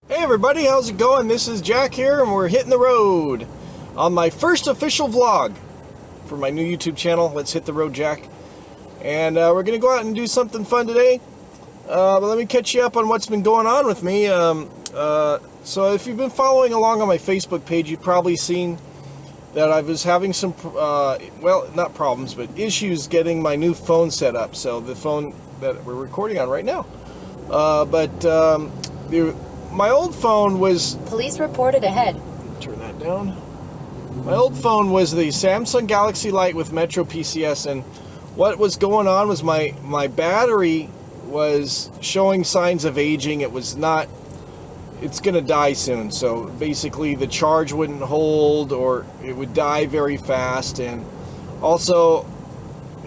Hey everybody, how's it going? This is Jack here, and we're hitting the road on my first official vlog for my new YouTube channel. Let's hit the road, Jack. And we're going to go out and do something fun today. But let me catch you up on what's been going on with me. So if you've been following along on my Facebook page, you've probably seen that I was having some, well, not problems, but issues getting my new phone set up. So the phone that we're recording on right now. My old phone was... Police reported ahead. Turn that down. My old phone was the Samsung Galaxy Lite with Metro PCS, and what was going on was my battery was showing signs of aging. It was not... It's going to die soon, so basically the charge wouldn't hold, or it would die very fast. And also,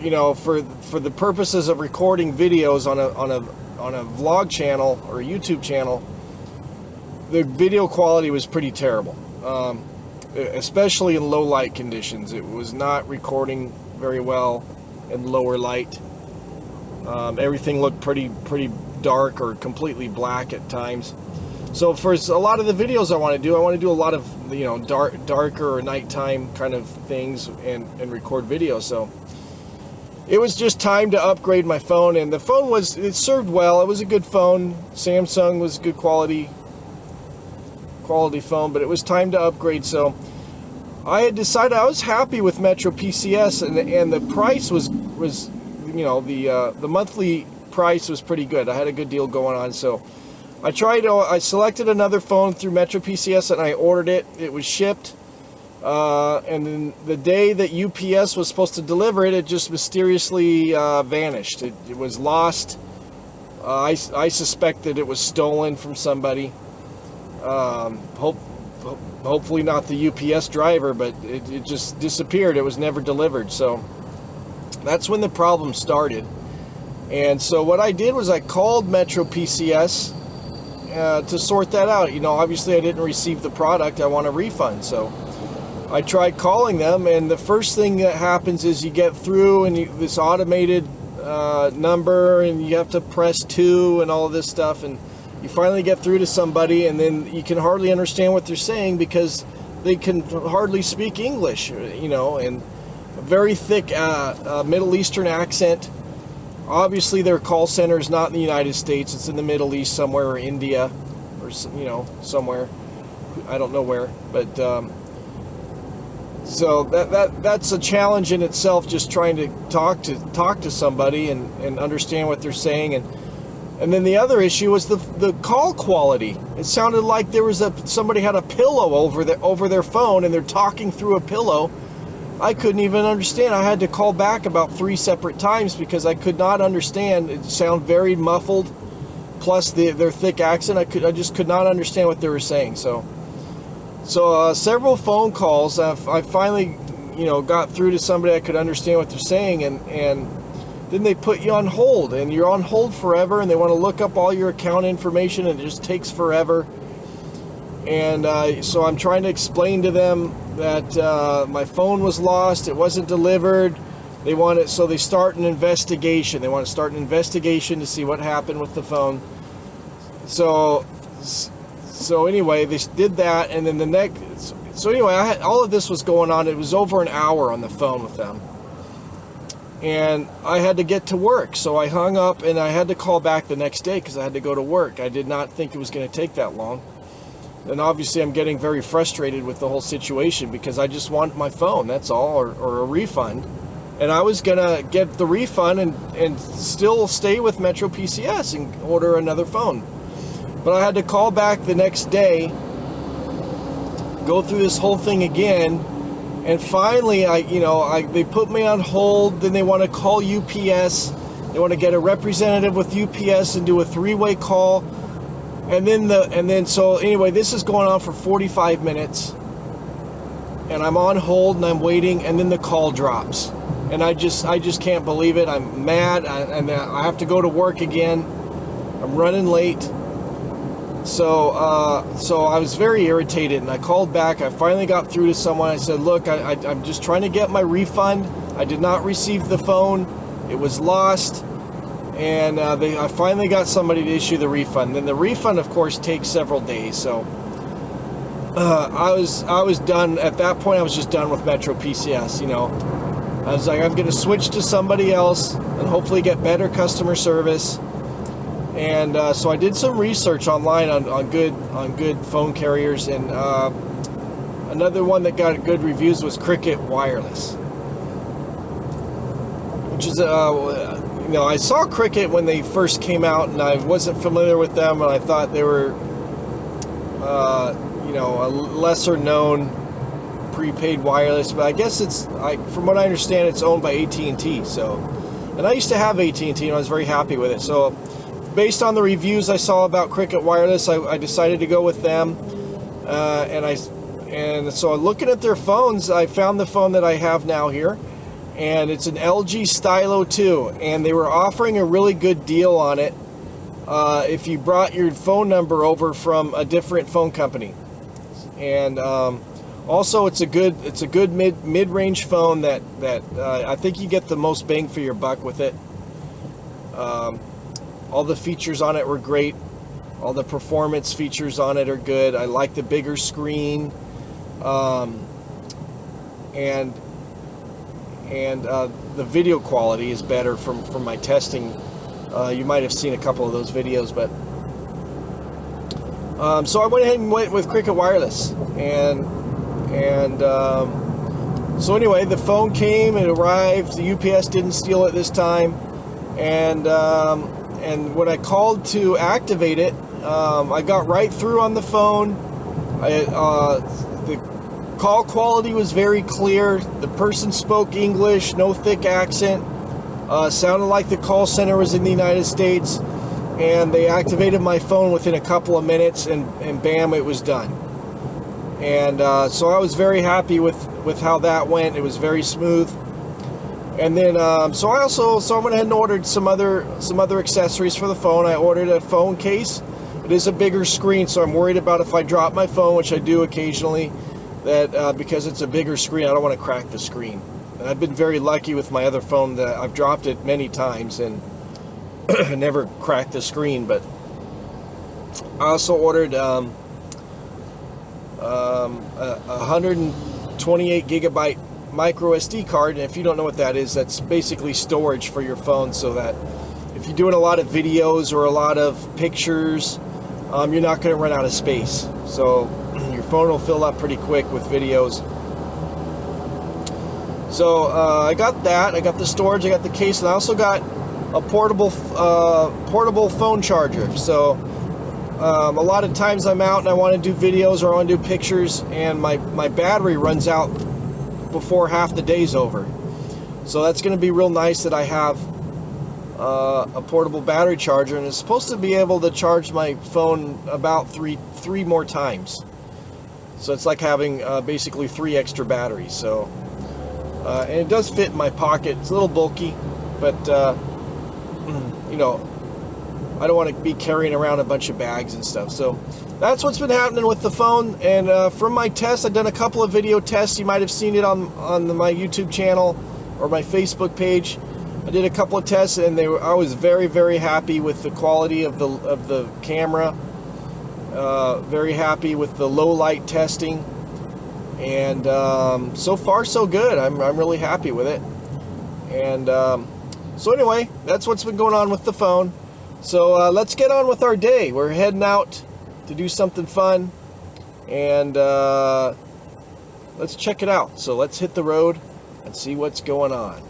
you know, for the purposes of recording videos on a vlog channel or a YouTube channel, the video quality was pretty terrible, especially in low light conditions. It was not recording very well in lower light. Everything looked pretty dark or completely black at times. So for a lot of the videos I want to do a lot of, you know, darker or nighttime kind of things and record videos. So it was just time to upgrade my phone, and the phone it served well. It was a good phone. Samsung was good quality phone, but it was time to upgrade. So I had decided I was happy with Metro PCS, and the price was you know, the monthly price was pretty good. I had a good deal going on, so I selected another phone through Metro PCS and I ordered it. It was shipped, and then the day that UPS was supposed to deliver it, it just mysteriously vanished. It was lost. I suspect that it was stolen from somebody. Hopefully not the UPS driver, but it just disappeared. It was never delivered. So that's when the problem started. And so what I did was I called Metro PCS to sort that out. You know, obviously I didn't receive the product. I want a refund. So I tried calling them, and the first thing that happens is you get through, and this automated number, and you have to press 2 and all of this stuff, and you finally get through to somebody, and then you can hardly understand what they're saying because they can hardly speak English, you know, and a very thick Middle Eastern accent. Obviously their call center is not in the United States. It's in the Middle East somewhere, or India, or, you know, somewhere. I don't know where, but so that's a challenge in itself, just trying to talk to somebody and understand what they're saying. And then the other issue was the call quality. It sounded like there was somebody had a pillow over their phone, and they're talking through a pillow. I couldn't even understand. I had to call back about 3 separate times because I could not understand. It sounded very muffled. Plus their thick accent, I just could not understand what they were saying. So several phone calls. I finally, you know, got through to somebody I could understand what they're saying, and then they put you on hold, and you're on hold forever, and they want to look up all your account information, and it just takes forever. And so I'm trying to explain to them that my phone was lost, it wasn't delivered. So they start an investigation. They want to start an investigation to see what happened with the phone. So anyway, they did that, and then so anyway, all of this was going on. It was over an hour on the phone with them. And I had to get to work, so I hung up, and I had to call back the next day because I had to go to work. I did not think it was going to take that long. And obviously I'm getting very frustrated with the whole situation because I just want my phone, that's all, or a refund. And I was going to get the refund and still stay with Metro PCS and order another phone. But I had to call back the next day, go through this whole thing again. And finally, they put me on hold. Then they want to call UPS. They want to get a representative with UPS and do a 3-way call. So anyway, this is going on for 45 minutes. And I'm on hold and I'm waiting, and then the call drops. And I just can't believe it. I'm mad, and I have to go to work again. I'm running late. So I was very irritated, and I called back. I finally got through to someone. I said, look, I'm just trying to get my refund. I did not receive the phone. It was lost. and I finally got somebody to issue the refund. Then the refund, of course, takes several days. So I was done at that point. I was just done with Metro PCS. You know, I was like, I'm going to switch to somebody else and hopefully get better customer service. And so I did some research online on good phone carriers, and another one that got good reviews was Cricket Wireless, which is you know, I saw Cricket when they first came out, and I wasn't familiar with them, and I thought they were you know, a lesser known prepaid wireless, but I guess from what I understand, it's owned by AT&T. So, and I used to have AT&T, and I was very happy with it. So, based on the reviews I saw about Cricket Wireless, I decided to go with them. And so looking at their phones, I found the phone that I have now here, and it's an LG Stylo 2, and they were offering a really good deal on it if you brought your phone number over from a different phone company. And also, it's a good mid-range phone that I think you get the most bang for your buck with it. All the features on it were great. All the performance features on it are good. I like the bigger screen, and the video quality is better from my testing. You might have seen a couple of those videos, but so I went ahead and went with Cricket Wireless, and so anyway, the phone came, it arrived. The UPS didn't steal it this time, and when I called to activate it, I got right through on the phone. The call quality was very clear. The person spoke English, no thick accent. Sounded like the call center was in the United States, and they activated my phone within a couple of minutes, and bam, it was done. And so I was very happy with how that went. It was very smooth. And then so I went ahead and ordered some other accessories for the phone. I ordered a phone case. It is a bigger screen, so I'm worried about if I drop my phone, which I do occasionally, that because it's a bigger screen, I don't want to crack the screen. And I've been very lucky with my other phone that I've dropped it many times and never cracked the screen. But I also ordered a 128 gigabyte micro SD card, and if you don't know what that is, that's basically storage for your phone, so that if you're doing a lot of videos or a lot of pictures, you're not going to run out of space. So your phone will fill up pretty quick with videos. So I got that. I got the storage. I got the case, and I also got a portable phone charger. So a lot of times I'm out and I want to do videos or I want to do pictures, and my battery runs out before half the day's over. So that's going to be real nice that I have a portable battery charger, and it's supposed to be able to charge my phone about three more times. So it's like having basically 3 extra batteries. So and it does fit in my pocket. It's a little bulky, but you know, I don't want to be carrying around a bunch of bags and stuff. So that's what's been happening with the phone. And from my tests, I've done a couple of video tests. You might have seen it on my YouTube channel or my Facebook page. I did a couple of tests, and I was very, very happy with the quality of the camera. Very happy with the low light testing, and so far so good. I'm really happy with it. And so anyway, that's what's been going on with the phone. So let's get on with our day. We're heading out to do something fun, and let's check it out. So let's hit the road and see what's going on.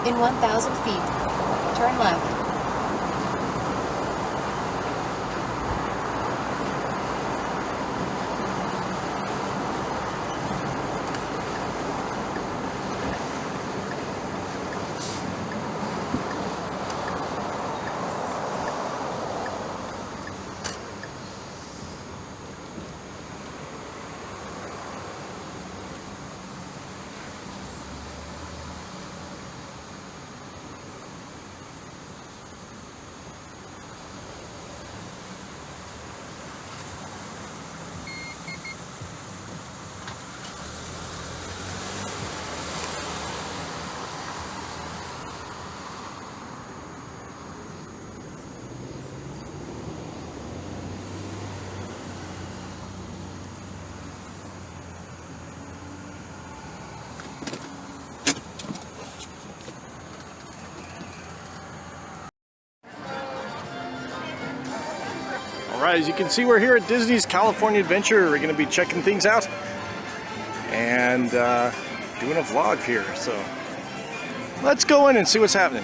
In 1,000 feet, turn left. Right, as you can see, we're here at Disney's California Adventure. We're going to be checking things out and doing a vlog here. So let's go in and see what's happening.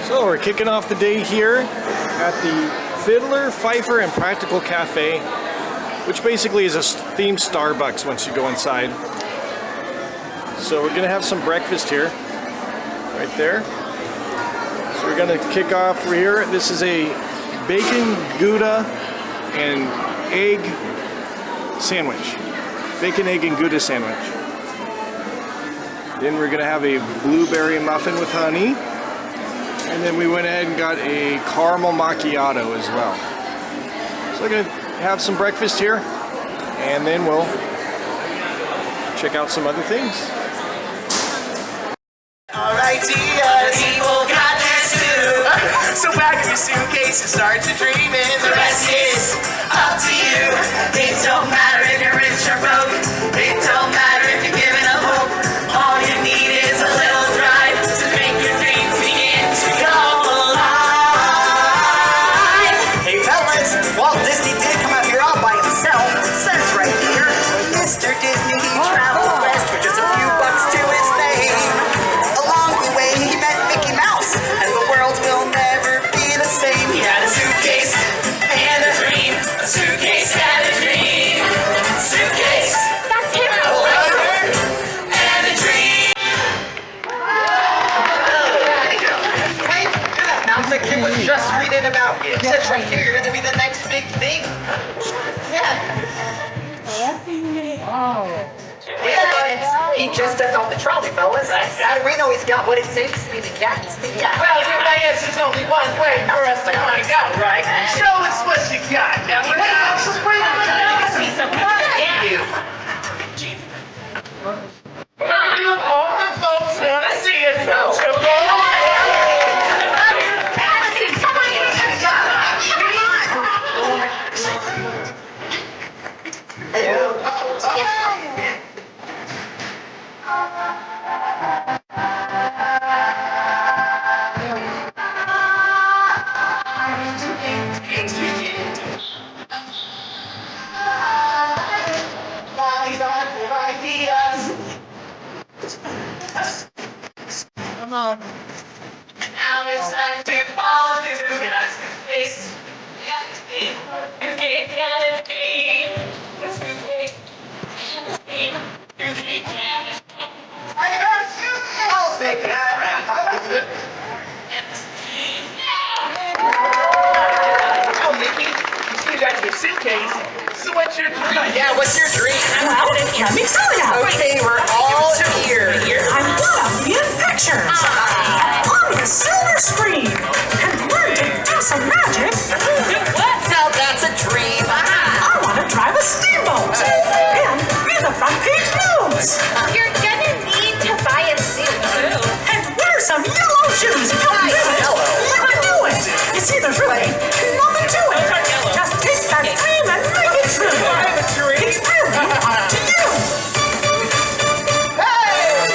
So we're kicking off the day here at the Fiddler, Fifer, and Practical Cafe, which basically is a themed Starbucks once you go inside. So we're gonna have some breakfast here, right there. So we're gonna kick off here. This is a bacon, Gouda, and egg sandwich. Bacon, egg, and Gouda sandwich. Then we're gonna have a blueberry muffin with honey. And then we went ahead and got a caramel macchiato as well. So we're gonna have some breakfast here, and then we'll check out some other things. Alright, people got this too. So pack up your suitcase and start to dream, and the rest is up to you. It don't matter if you're rich or broke. It don't matter if you're giving up hope. All you need is a little drive to make your dreams begin to come alive. Hey fellas, Walt Disney did come out here all by himself. Says right here, Mr. Disney, he traveled west for just a few bucks to his fame. Along the way, he met Mickey Mouse, and the world will never be the same. He had a suitcase and a dream. A suitcase and a dream. Suitcase. That's him. And a dream. Hey, now the kid was just reading about you. It says right here, you're gonna be the next big thing. Yeah. He just stepped off the trolley, fellas. We know he's got what it takes to be the captain. Yeah. Well, I guess there's only one way for us to find out, right? Show us what you got. Now, you have some Thank you. All the folks want to see it, folks. Come on. Now it's time to fall into God's face. Oh, Mickey, you see you got your suitcase. So what's your dream? Yeah, what's your dream? Well, let me tell you. Okay, we're all here. I'm one of the adventures. On the silver screen. And learn to do some magic. What? Now that's a dream. I want to drive a steamboat. And be the front page news. You're gonna need to buy a suit. And wear some yellow shoes. Come do it. You can do it. It's either really nothing to it. Just take that dream and make it true. It's really up to you. Hey!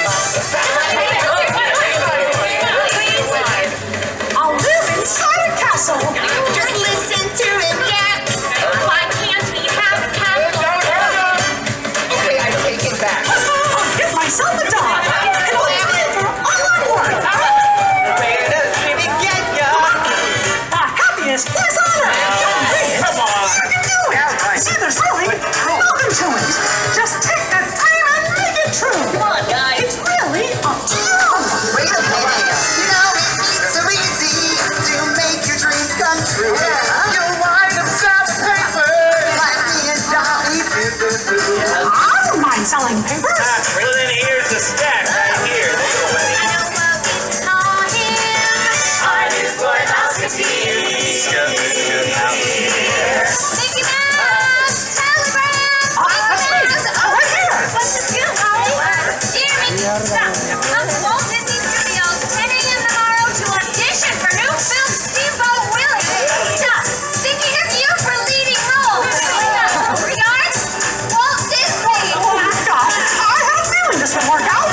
rolling papers. Well, then here's the stack right here. There you go, buddy. I'm his boy Musketeers. That's me. Right here. What's the scoop, Holly? Jeremy, stop. Come to Walt Disney Studios 10 a.m. tomorrow to audition for new film Steamboat Willie. Stop. Thinking of you for leading role. Regards, Walt Disney. Oh my gosh, I had a feeling this would work out.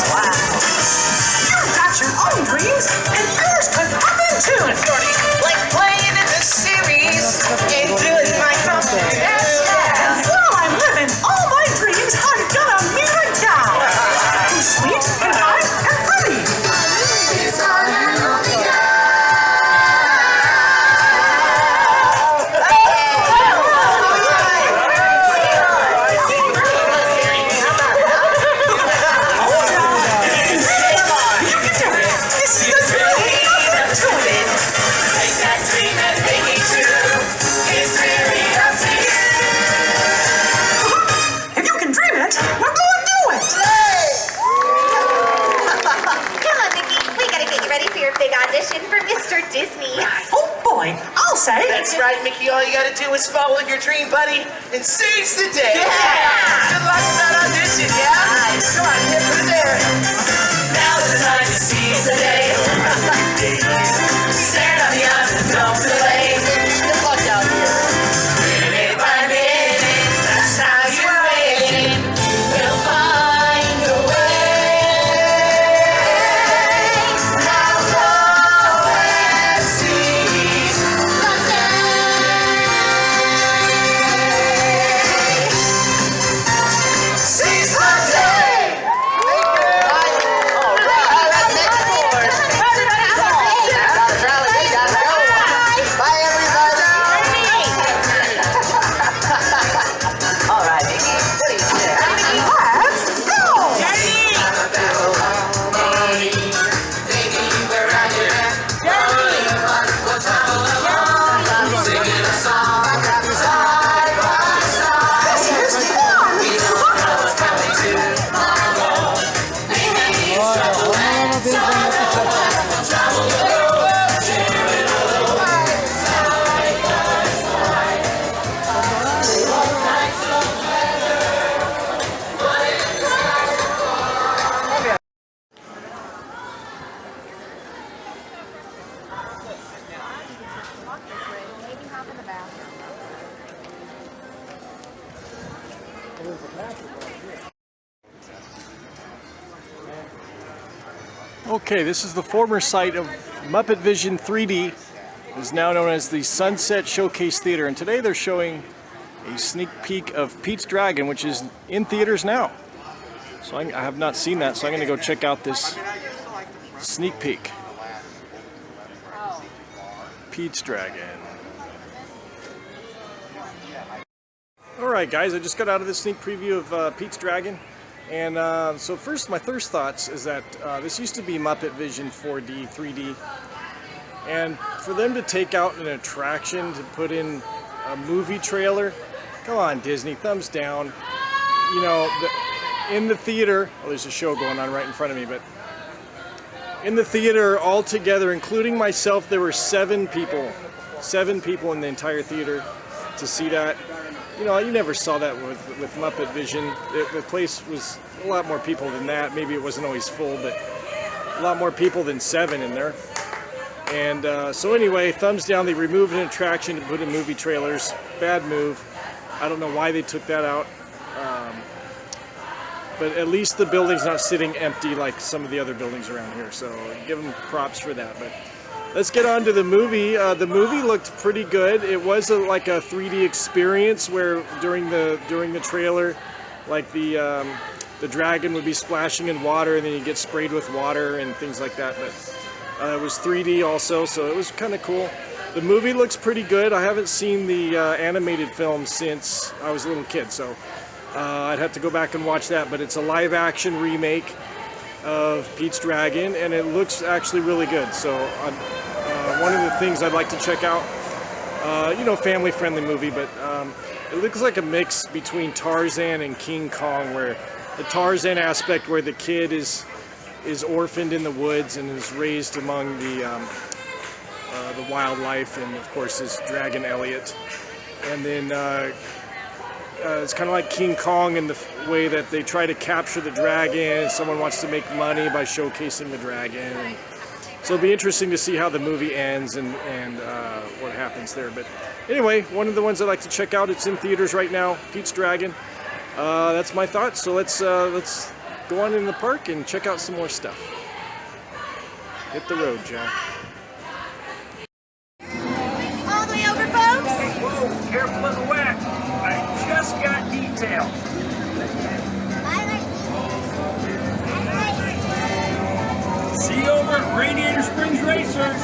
You've got your own dreams, and yours could happen too. Like playing in the series and doing my company. And while I'm living all my dreams, I'm gonna meet a gal who's sweet and kind and pretty. You can do it. This is the dream. Do it. Take that dream and make it true. It's really up to you. If you can dream it, we're going to do it. Come on, Mickey. We gotta get you ready for your big audition for Mr. Disney. Oh boy, I'll say. That's right, Mickey. All you gotta do is follow your dream, buddy, and seize the day. Good luck with that audition, yeah? Come on, hit it there. Now's the time to seize the day. Stand on the odds and don't delay. Good luck out here. Minute by minute, that's how you're waiting. We'll find a way. Now go and seize the day. Seize the day. Bye, everybody. All right, Mickey. What do you say? Let's go. This is fun. Okay, this is the former site of Muppet Vision 3D. It is now known as the Sunset Showcase Theater, and today they're showing a sneak peek of Pete's Dragon, which is in theaters now. So I have not seen that, so I'm going to go check out this sneak peek. Pete's Dragon. Alright guys, I just got out of the sneak preview of Pete's Dragon. And so first, my first thoughts is that this used to be Muppet Vision 4D, 3D. And for them to take out an attraction, to put in a movie trailer, come on Disney, thumbs down. You know, in the theater, oh there's a show going on right in front of me, but in the theater altogether, including myself, there were 7 people in the entire theater to see that. You know, you never saw that with Muppet Vision. The place was a lot more people than that. Maybe it wasn't always full, but a lot more people than 7 in there. And so anyway, thumbs down. They removed an attraction to put in movie trailers. Bad move. I don't know why they took that out. But at least the building's not sitting empty like some of the other buildings around here. So give them props for that. But let's get on to the movie. The movie looked pretty good. It was like a 3D experience where during the trailer, like the dragon would be splashing in water and then you get sprayed with water and things like that. But it was 3D also, so it was kind of cool. The movie looks pretty good. I haven't seen the animated film since I was a little kid, so I'd have to go back and watch that. But it's a live-action remake of Pete's Dragon, and it looks actually really good. So one of the things I'd like to check out, you know, family-friendly movie, but it looks like a mix between Tarzan and King Kong, where Tarzan aspect where the kid is orphaned in the woods and is raised among the wildlife, and of course his dragon Elliot. And then it's kind of like King Kong in the way that they try to capture the dragon. Someone wants to make money by showcasing the dragon. And so it'll be interesting to see how the movie ends and what happens there. But anyway, one of the ones I like to check out. It's in theaters right now. Pete's Dragon. That's my thoughts. So let's go on in the park and check out some more stuff. Hit the road, Jack. All the way over, folks. Whoa, careful of the wax. I just got details. See you over at Radiator Springs Racers.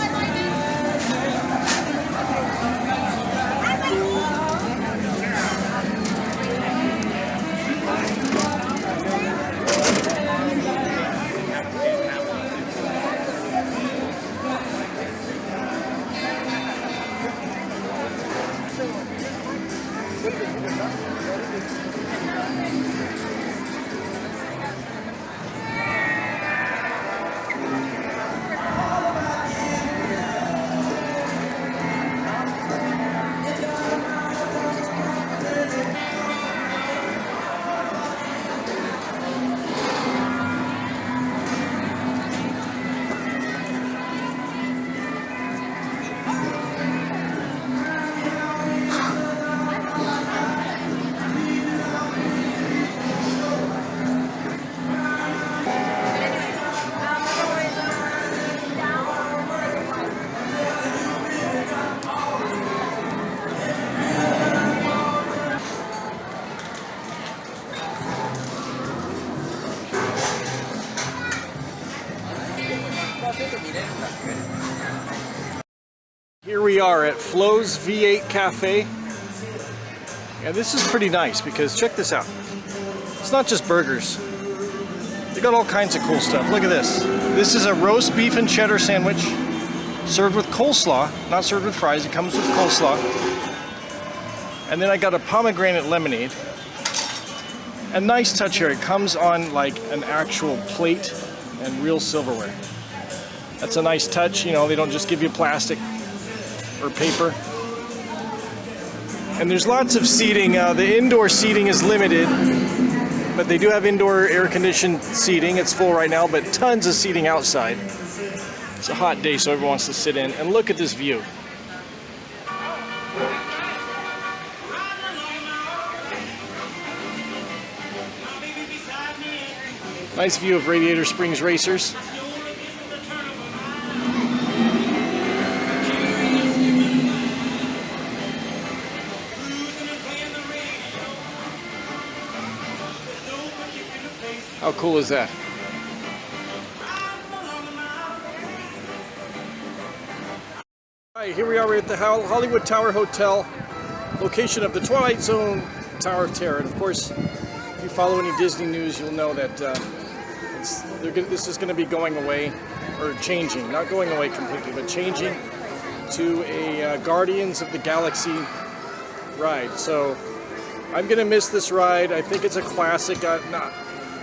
Here we are at Flo's V8 Cafe. And this is pretty nice because check this out. It's not just burgers. They got all kinds of cool stuff. Look at this. This is a roast beef and cheddar sandwich served with coleslaw, not served with fries. It comes with coleslaw. And then I got a pomegranate lemonade. A nice touch here. It comes on like an actual plate and real silverware. That's a nice touch. You know, they don't just give you plastic or paper. And there's lots of seating. The indoor seating is limited, but they do have indoor air-conditioned seating. It's full right now, but tons of seating outside. It's a hot day, so everyone wants to sit in. And look at this view. Nice view of Radiator Springs Racers. How cool is that? Alright, here we are at the Hollywood Tower Hotel, location of the Twilight Zone Tower of Terror. And of course, if you follow any Disney news, you'll know that this is going to be going away, or changing, not going away completely, but changing to a Guardians of the Galaxy ride. So I'm going to miss this ride. I think it's a classic.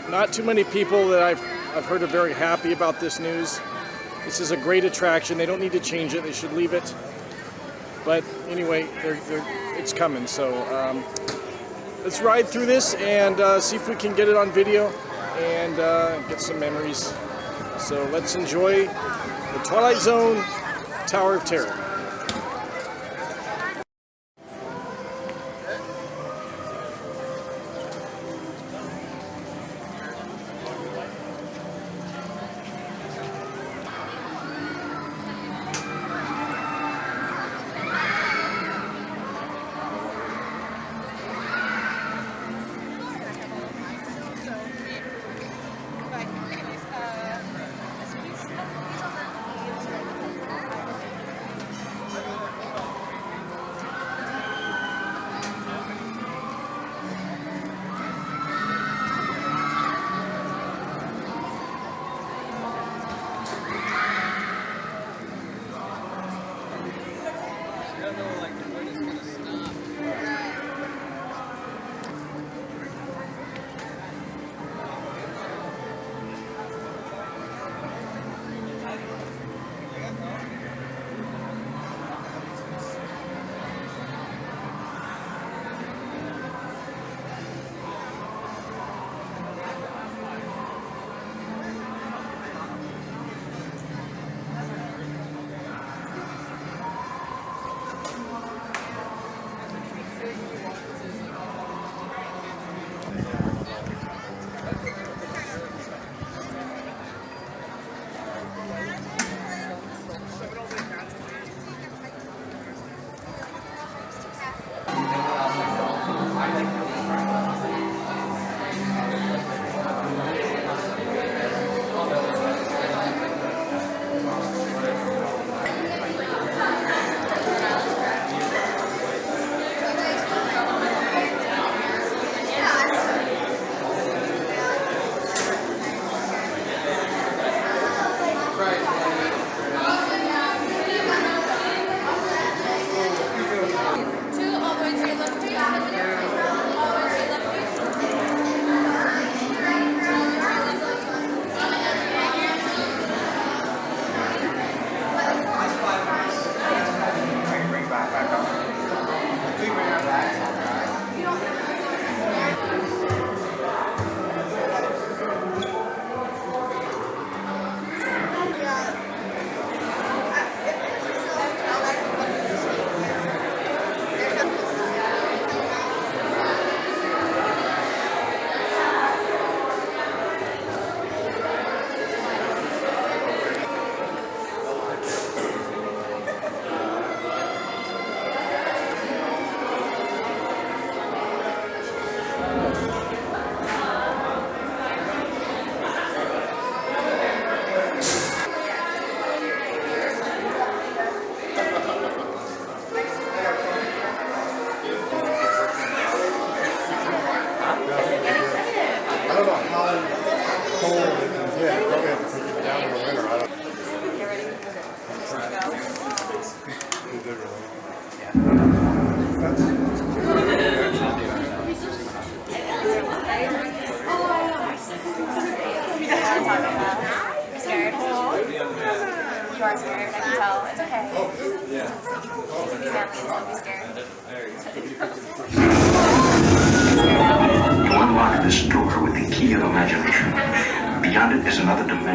Not too many people that I've heard are very happy about this news. This is a great attraction. They don't need to change it. They should leave it. But anyway, it's coming. So let's ride through this and see if we can get it on video and get some memories. So let's enjoy the Twilight Zone Tower of Terror.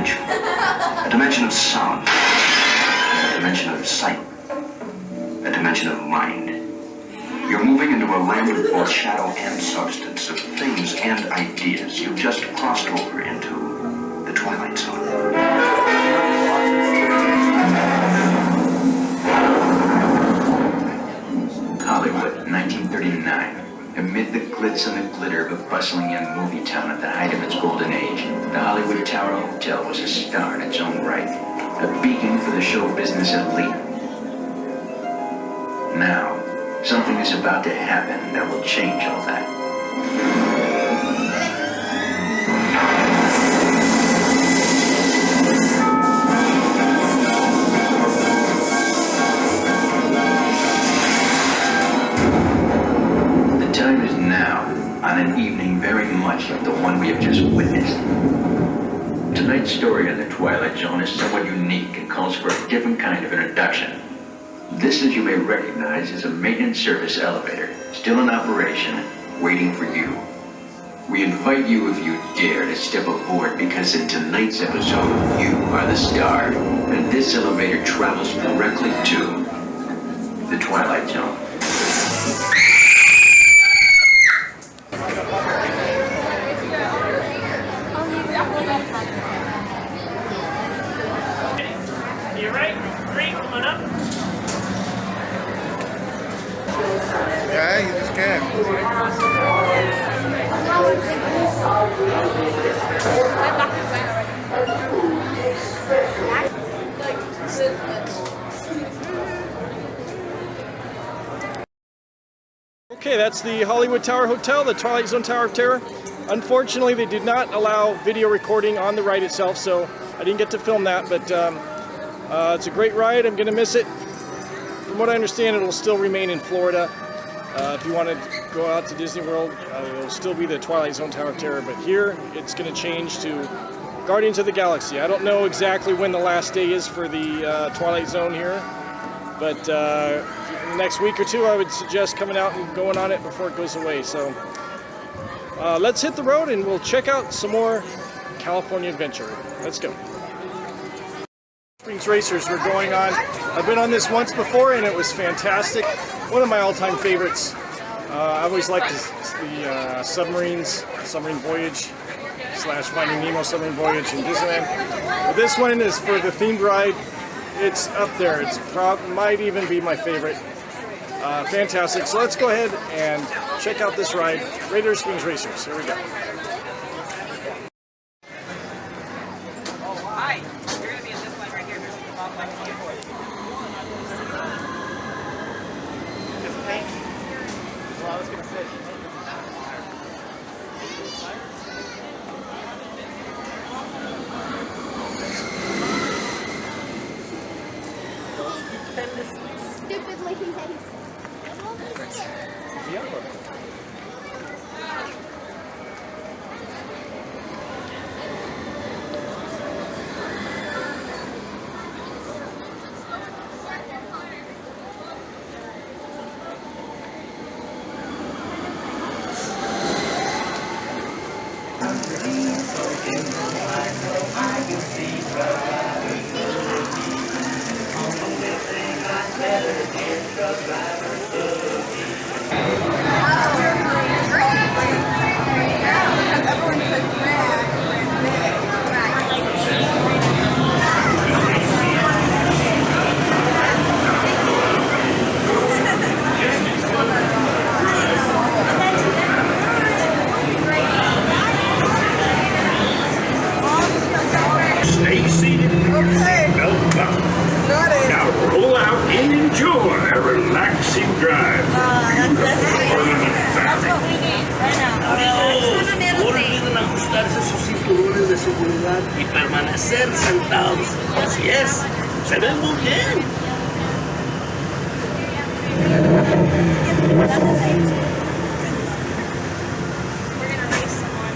dimension. A dimension of sound. A dimension of sight. A dimension of mind. You're moving into a land of both shadow and substance, of things and ideas. You've just crossed over into the Twilight Zone. Hollywood, 1939. Amid the glitz and the glitter of a bustling young movie town at the height of its golden age, the Hollywood Tower Hotel was a star in its own right, a beacon for the show business elite. Now, something is about to happen that will change all that. The time is now, on an evening very much like the one we have just witnessed. Tonight's story on the Twilight Zone is somewhat unique and calls for a different kind of introduction. This, as you may recognize, is a maintenance service elevator, still in operation, waiting for you. We invite you, if you dare, to step aboard, because in tonight's episode, you are the star, and this elevator travels directly to the Twilight Zone. You right? 3, coming up. Yeah, you just can't. Okay, that's the Hollywood Tower Hotel, the Twilight Zone Tower of Terror. Unfortunately, they did not allow video recording on the ride itself, so I didn't get to film that, but it's a great ride. I'm going to miss it. From what I understand, it'll still remain in Florida. If you want to go out to Disney World, it'll still be the Twilight Zone Tower of Terror, but here it's going to change to Guardians of the Galaxy. I don't know exactly when the last day is for the Twilight Zone here, but in the next week or two, I would suggest coming out and going on it before it goes away. So let's hit the road and we'll check out some more California Adventure. Let's go. Springs Racers we're going on. I've been on this once before and it was fantastic. One of my all-time favorites. I always liked the submarines, Submarine Voyage / Finding Nemo Submarine Voyage in Disneyland. But this one is for the themed ride. It's up there. It's might even be my favorite. Fantastic. So let's go ahead and check out this ride. Radiator Springs Racers. Here we go. Hi, you're gonna be in this line right here. There's a long line to you. Well, I was gonna say. Stupid lady face. Stay seated. Okay. Belt buckle. Started. Now roll out and enjoy a relaxing drive. That's what we need right now. Olviden ajustarse sus cinturones de seguridad y permanecer sentados. Así es, se ven muy bien. We're gonna race someone.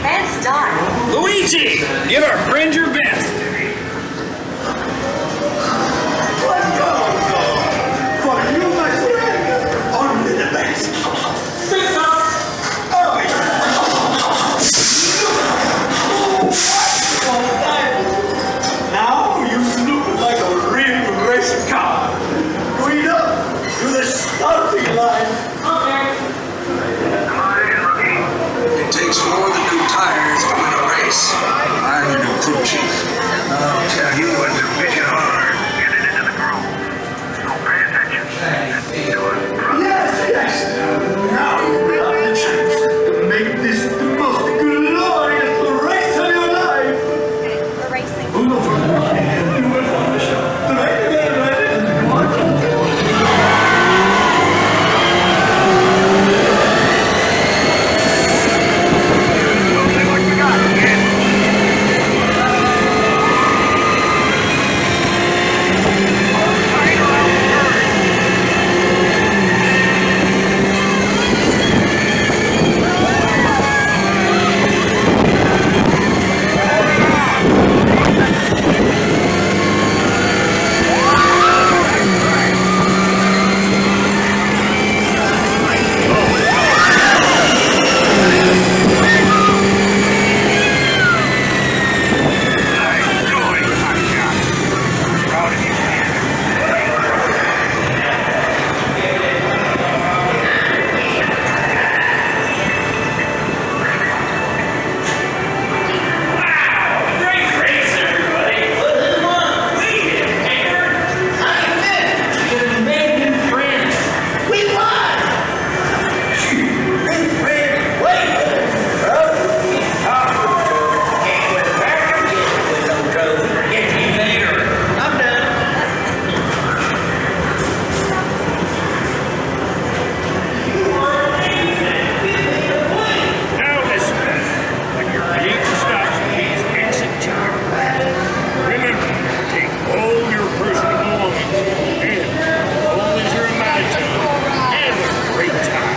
and style. Luigi, give our friend your best. For you, my friend, only the best. Now you look like a real race car. Going up to the starting line. It takes more than new tires to win a race. I'm your new crew chief. I'll tell you what to pitch it hard. Get it into the groove. So pay attention. Yes. Now you have the chance to make this the most glorious race of your life. We're racing. Who knows what you can do it on the show? Come on. Now listen, when your vehicle stops, please exit to your left. Remember, take all your personal belongings and, always your mind, have a great time.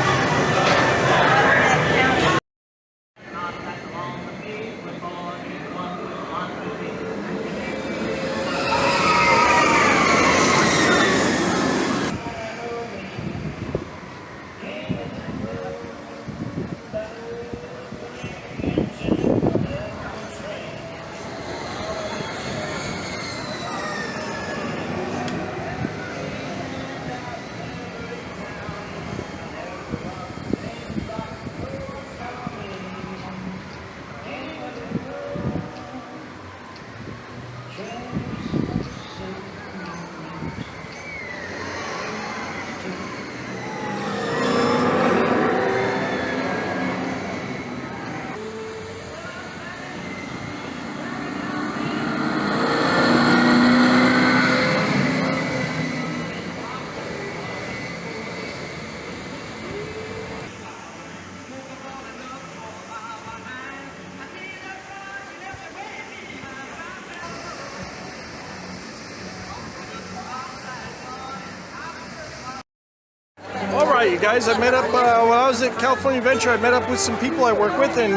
All right, you guys. I met up when I was at California Adventure. I met up with some people I work with, and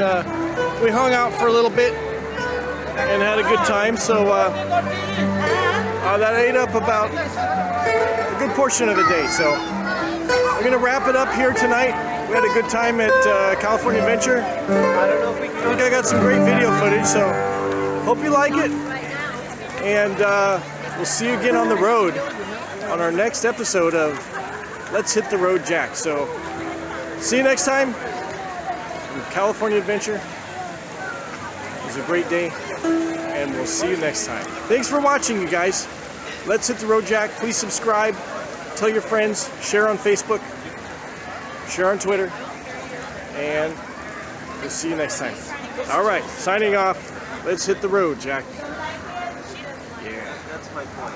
we hung out for a little bit and had a good time. So that ate up about a good portion of the day. So we're gonna wrap it up here tonight. We had a good time at California Adventure. I think I got some great video footage. So hope you like it, and we'll see you again on the road on our next episode of Let's Hit the Road Jack. So, see you next time from California Adventure. It was a great day, and we'll see you next time. Thanks for watching, you guys. Let's Hit the Road Jack. Please subscribe, tell your friends, share on Facebook, share on Twitter, and we'll see you next time. All right, signing off. Let's hit the road, Jack. Yeah, that's my point.